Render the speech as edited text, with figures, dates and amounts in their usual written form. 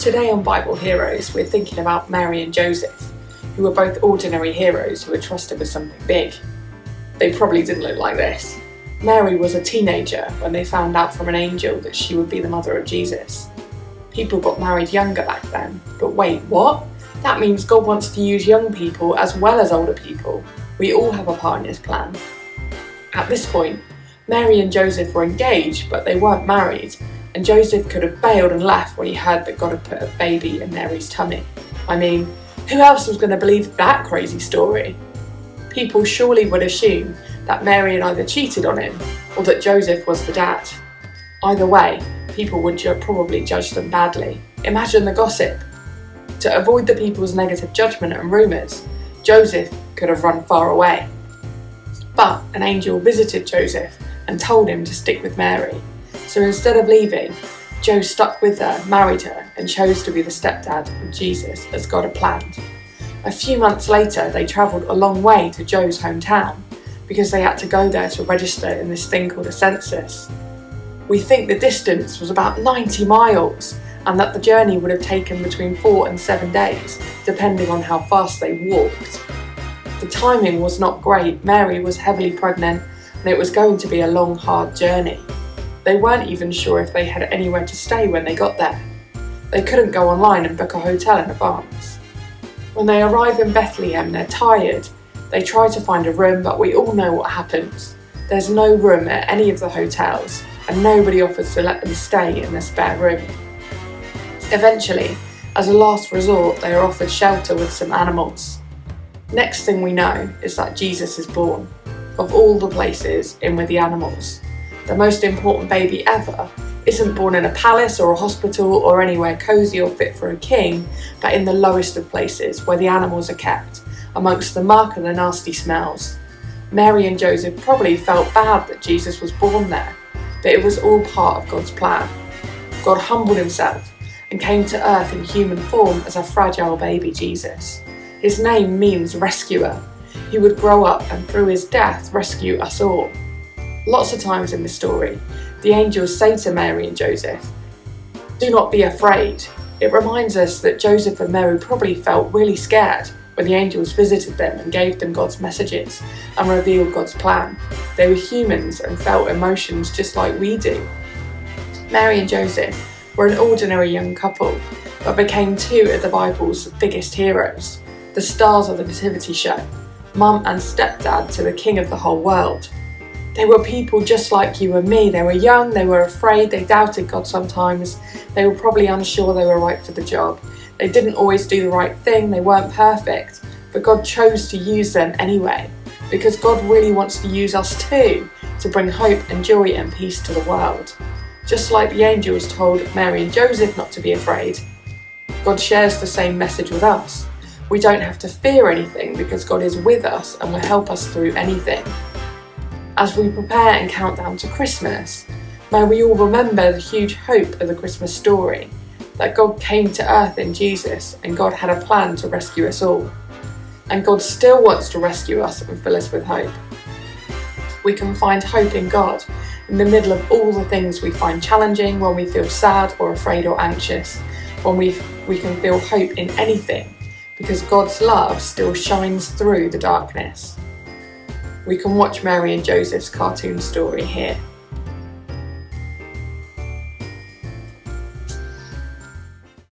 Today on Bible Heroes, we're thinking about Mary and Joseph, who were both ordinary heroes who were trusted with something big. They probably didn't look like this. Mary was a teenager when they found out from an angel that she would be the mother of Jesus. People got married younger back then, but wait, what? That means God wants to use young people as well as older people. We all have a part in his plan. At this point, Mary and Joseph were engaged, but they weren't married, and Joseph could have bailed and left when he heard that God had put a baby in Mary's tummy. I mean, who else was going to believe that crazy story? People surely would assume that Mary had either cheated on him or that Joseph was the dad. Either way, people would probably judge them badly. Imagine the gossip. To avoid the people's negative judgment and rumours, Joseph could have run far away. But an angel visited Joseph and told him to stick with Mary. So instead of leaving, Joe stuck with her, married her, and chose to be the stepdad of Jesus as God had planned. A few months later, they travelled a long way to Joe's hometown because they had to go there to register in this thing called a census. We think the distance was about 90 miles and that the journey would have taken between 4 and 7 days, depending on how fast they walked. The timing was not great. Mary was heavily pregnant and it was going to be a long, hard journey. They weren't even sure if they had anywhere to stay when they got there. They couldn't go online and book a hotel in advance. When they arrive in Bethlehem, they're tired. They try to find a room, but we all know what happens. There's no room at any of the hotels, and nobody offers to let them stay in the spare room. Eventually, as a last resort, they are offered shelter with some animals. Next thing we know is that Jesus is born. Of all the places, in with the animals. The most important baby ever isn't born in a palace or a hospital or anywhere cosy or fit for a king, but in the lowest of places where the animals are kept, amongst the muck and the nasty smells. Mary and Joseph probably felt bad that Jesus was born there, but it was all part of God's plan. God humbled himself and came to earth in human form as a fragile baby Jesus. His name means rescuer. He would grow up and through his death rescue us all. Lots of times in the story, the angels say to Mary and Joseph, "Do not be afraid." It reminds us that Joseph and Mary probably felt really scared when the angels visited them and gave them God's messages and revealed God's plan. They were humans and felt emotions just like we do. Mary and Joseph were an ordinary young couple, but became two of the Bible's biggest heroes, the stars of the Nativity show, mum and stepdad to the king of the whole world. They were people just like you and me. They were young, they were afraid, they doubted God sometimes. They were probably unsure they were right for the job. They didn't always do the right thing, they weren't perfect, but God chose to use them anyway, because God really wants to use us too, to bring hope and joy and peace to the world. Just like the angels told Mary and Joseph not to be afraid, God shares the same message with us. We don't have to fear anything because God is with us and will help us through anything. As we prepare and count down to Christmas, may we all remember the huge hope of the Christmas story, that God came to earth in Jesus and God had a plan to rescue us all. And God still wants to rescue us and fill us with hope. We can find hope in God in the middle of all the things we find challenging, when we feel sad or afraid or anxious, when we can feel hope in anything, because God's love still shines through the darkness. We can watch Mary and Joseph's cartoon story here.